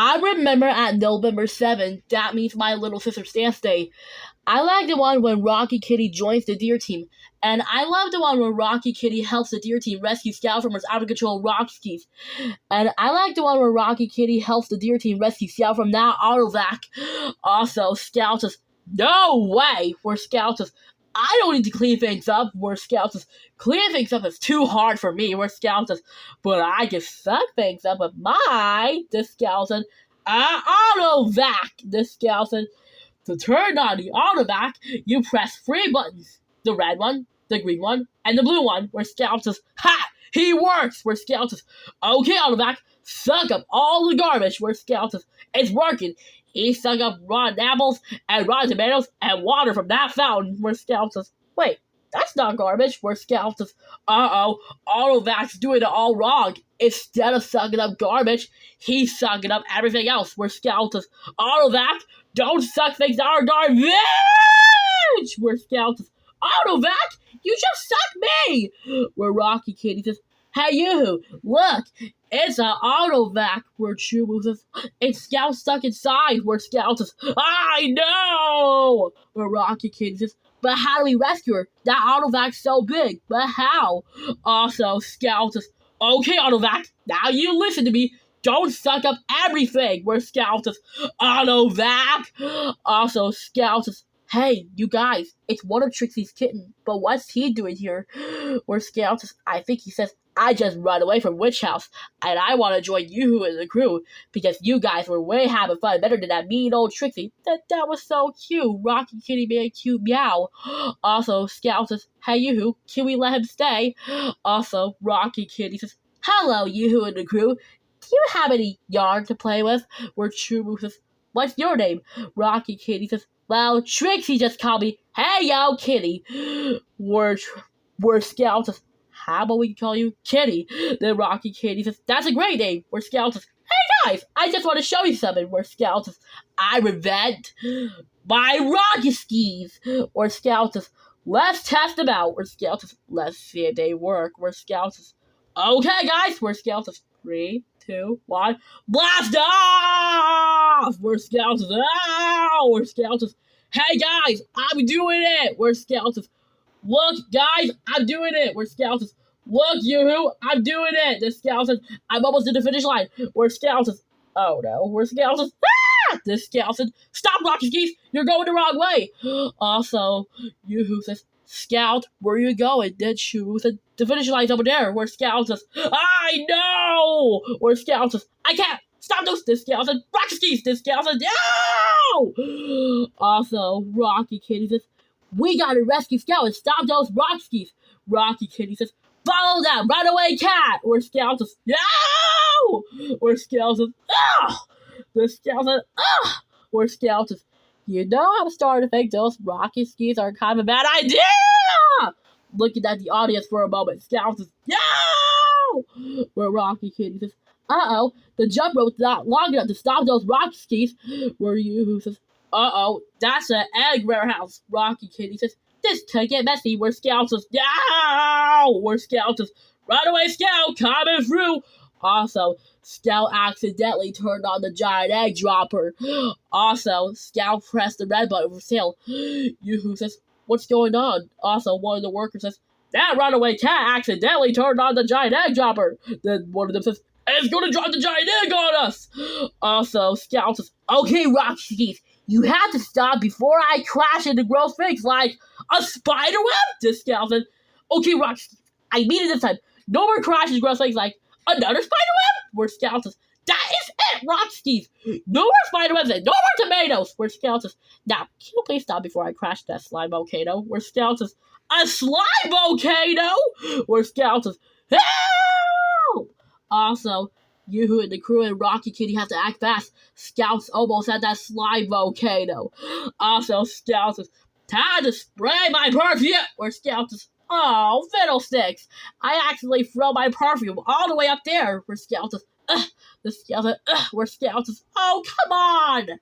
I remember at November 7th, that means my little sister's dance day. I like the one when Rocky Kitty joins the deer team. And I love the one where Rocky Kitty helps the deer team rescue Scout from his out of control Rockskis. And I like the one where Rocky Kitty helps the deer team rescue Scout from that autovac. Also, Scout says, "No way!" Where Scout says, "I don't need to clean things up." Where Scout says, "Clean things up is too hard for me." Where Scout says, "But I can suck things up with my," the Scout said, "autovac." The Scout said, "To turn on the autovac, you press three buttons. The red one, the green one, and the blue one." Where Scout says, "Ha! He works!" Where Scout says, "Okay, autovac, suck up all the garbage." Where Scout says, "It's working." He sucked up rotten apples and rotten tomatoes and water from that fountain. Where Scout says, "Wait, that's not garbage." Where Scout says, "Uh-oh, Autovac's doing it all wrong. Instead of sucking up garbage, he's sucking up everything else." Where Scout says, "Autovac, don't suck things out of garbage." Where Scout says, "Autovac, you just sucked me." Where Rocky Kitty says, "Hey you, look, it's an autovac." Where Chubu says, "It's Scout stuck inside." Where Scout says, "I know." Where Rocky Kitty says, "But how do we rescue her? That autovac's so big, but how?" Also, Scout says, "Okay, autovac, now you listen to me. Don't suck up everything." Where Scout says, "Autovac." Also, Scout says, "Hey, you guys, it's one of Trixie's kitten, but what's he doing here?" Where Scout says, "I think he says, I just run away from Witch House, and I want to join you and the crew, because you guys were way having fun better than that mean old Trixie." That was so cute. Rocky Kitty made a cute meow. Also, Scout says, "Hey, Yoo-Hoo, can we let him stay?" Also, Rocky Kitty says, "Hello, Yoo-Hoo and the crew. Do you have any yarn to play with?" Where Chubu says, "What's your name?" Rocky Kitty says, "Well, Trixie just called me Hey Yo Kitty." Where Scout says, "How about we call you Kitty?" Then Rocky Kitty says, "That's a great name." Where Scout says, "Hey guys, I just want to show you something." Where Scout says, "I invent my rocket skis." Where Scout says, "Let's test them out." Where Scout says, "Let's see if they work." Where Scout says, "Okay guys." Where Scout says, 3, 2, 1, blast off! Where Scout says, "Ow!" Where Scout says, "Hey guys, I'm doing it." Where Scout says, "Look, guys, I'm doing it." Where Scout says, "Look, Yoo-Hoo, I'm doing it." The Scout says, "I'm almost to the finish line." Where Scout says, "Oh no." Where Scout says, "Ah!" The Scout says, "Stop, Rocky Skis, you're going the wrong way." Also, Yoo-Hoo says, "Scout, where are you going?" Then Shoo said, "The finish line's over there." Where Scout says, "I know." Where Scout says, "I can't. Stop those." The Scout says, "Rocky Skis." The Scout says, "No." Also, Rocky Kitty says, "We gotta rescue Scout and stop those Rockskis." Rocky Kitty says, "Follow that runaway cat." Where Scout says, "No!" Where Scout says, "Ugh!" The Scout says, "Ugh!" Where Scout says, "You know, I'm starting to think those rocky skis are kind of a bad idea." Looking at the audience for a moment, Scout says, "No!" Where Rocky Kitty says, "Uh-oh, the jump rope's not long enough to stop those rocky skis." Where Yoo-Hoo says, "Uh-oh, that's an egg warehouse." Rocky Kitty says, "This could get messy." Where Scout says, "No!" Where Scout says, "Runaway Scout coming through." Also, Scout accidentally turned on the giant egg dropper. Also, Scout pressed the red button for sale. Yoo-Hoo says, "What's going on?" Also, one of the workers says, "That runaway cat accidentally turned on the giant egg dropper." Then one of them says, "It's gonna drop the giant egg on us." Also, Scout says, "Okay, Rocky, you have to stop before I crash into gross things like a spider web." The Scout said, "Okay, Rocky, I mean it this time. No more crashes, gross things like another spider web." Where Scout says, "That is it, Rocky. No more spider webs and no more tomatoes." Where Scout says, "Now, can you please stop before I crash that slime volcano?" Where Scout says, "A slime volcano?" Where Scout says, "Help!" Also, Yoo-Hoo and the crew and Rocky Kitty have to act fast. Scout's almost at that slime volcano. Also, Scout says, "Time to spray my perfume." Where Scout says, "Oh, fiddlesticks. I accidentally throw my perfume all the way up there." Where Scout says, "Ugh." The Scout says, "Ugh." Where Scout says, "Oh, come on."